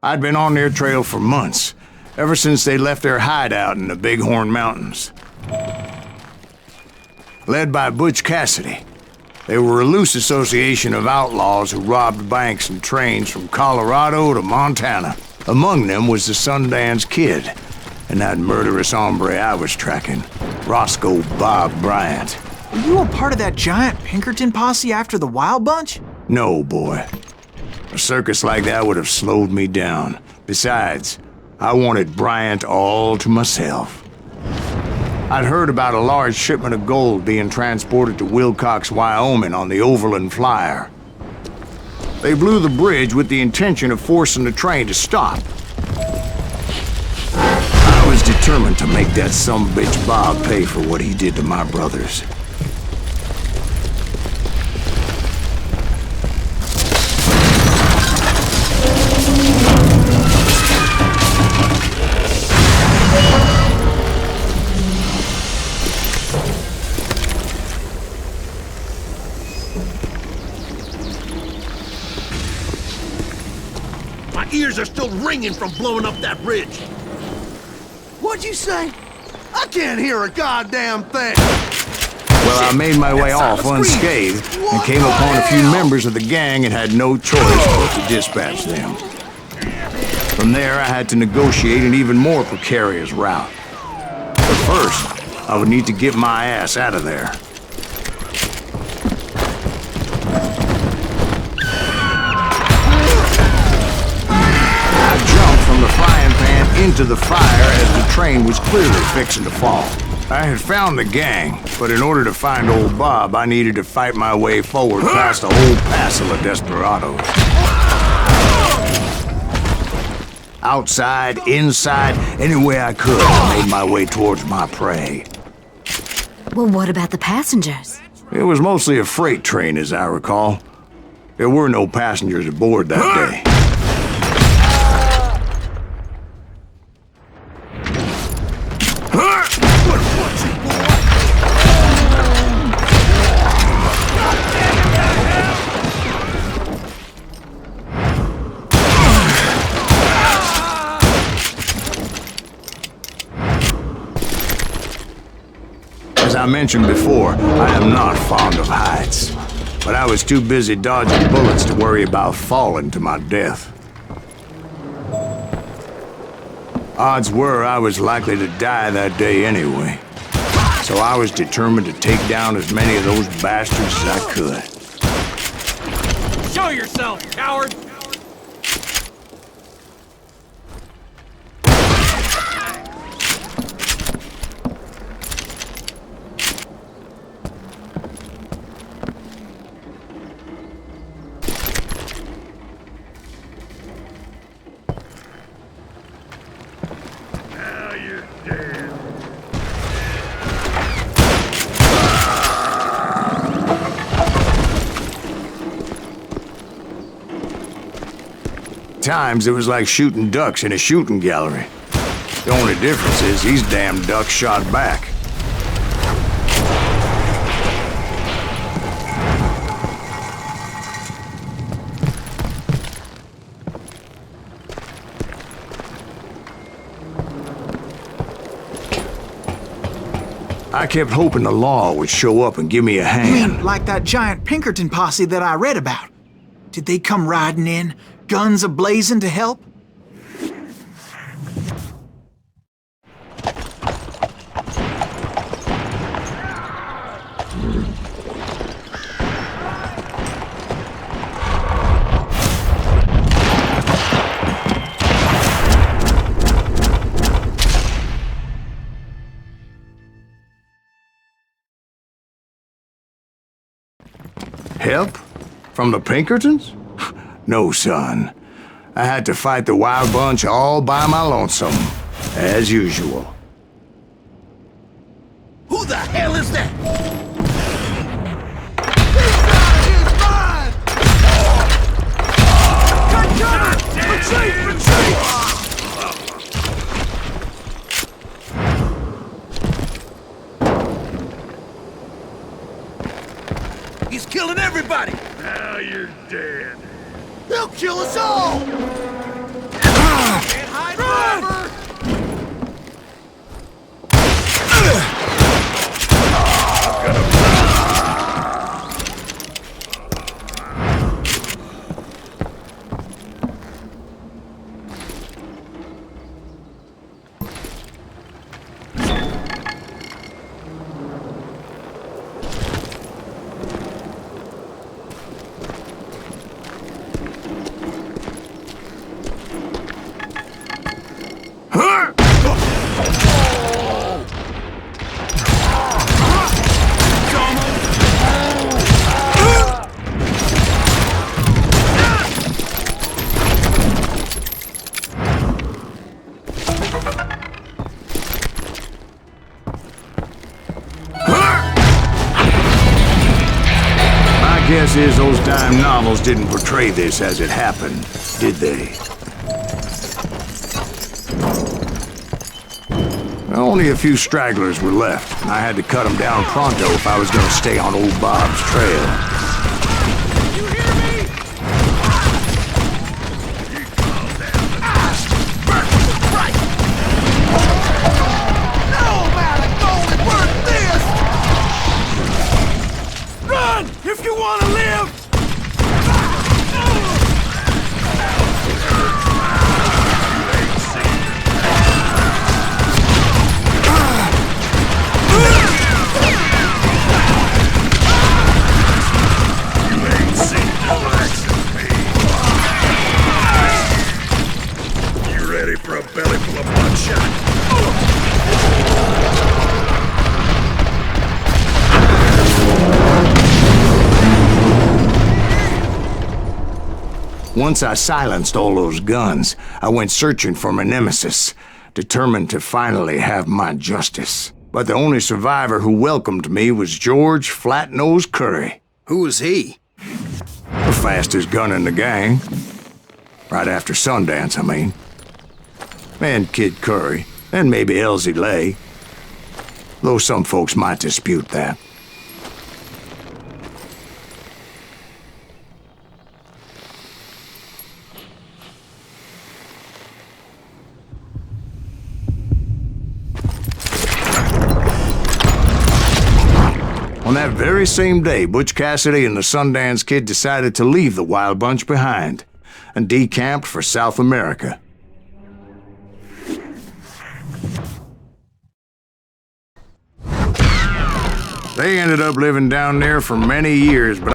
I'd been on their trail for months, ever since they left their hideout in the Bighorn Mountains. Led by Butch Cassidy, they were a loose association of outlaws who robbed banks and trains from Colorado to Montana. Among them was the Sundance Kid, and that murderous hombre I was tracking, Roscoe Bob Bryant. Were you a part of that giant Pinkerton posse after the Wild Bunch? No, boy. A circus like that would have slowed me down. Besides, I wanted Bryant all to myself. I'd heard about a large shipment of gold being transported to Wilcox, Wyoming on the Overland Flyer. They blew the bridge with the intention of forcing the train to stop. I was determined to make that sumbitch Bob pay for what he did to my brothers. My ears are still ringing from blowing up that bridge. What'd you say? I can't hear a goddamn thing. Well, I made my way off unscathed and came upon a few members of the gang and had no choice but to dispatch them. From there, I had to negotiate an even more precarious route. But first, I would need to get my ass out of there. From the frying pan into the fire as the train was clearly fixing to fall. I had found the gang, but in order to find old Bob, I needed to fight my way forward past a whole passel of desperados. Outside, inside, any way I could, I made my way towards my prey. Well, what about the passengers? It was mostly a freight train, as I recall. There were no passengers aboard that day. As I mentioned before, I am not fond of heights, but I was too busy dodging bullets to worry about falling to my death. Odds were I was likely to die that day anyway, so I was determined to take down as many of those bastards as I could. Show yourself, coward! Times it was like shooting ducks in a shooting gallery. The only difference is these damn ducks shot back. I kept hoping the law would show up and give me a hand. You mean like that giant Pinkerton posse that I read about? Did they come riding in, guns a-blazing to help? Help? From the Pinkertons? No, son. I had to fight the Wild Bunch all by my lonesome, as usual. Who the hell is that? Retreat! Retreat! He's killing everybody! Now you're dead. They'll kill us all! Guess is those dime novels didn't portray this as it happened, did they? Only a few stragglers were left, and I had to cut them down pronto if I was going to stay on old Bob's trail. If you want to live! You ready for a belly full of buckshot? Once I silenced all those guns, I went searching for my nemesis, determined to finally have my justice. But the only survivor who welcomed me was George Flat-Nose Curry. Who was he? The fastest gun in the gang. Right after Sundance, I mean. And Kid Curry, and maybe Elsie Lay. Though some folks might dispute that. On that very same day, Butch Cassidy and the Sundance Kid decided to leave the Wild Bunch behind and decamped for South America. They ended up living down there for many years, but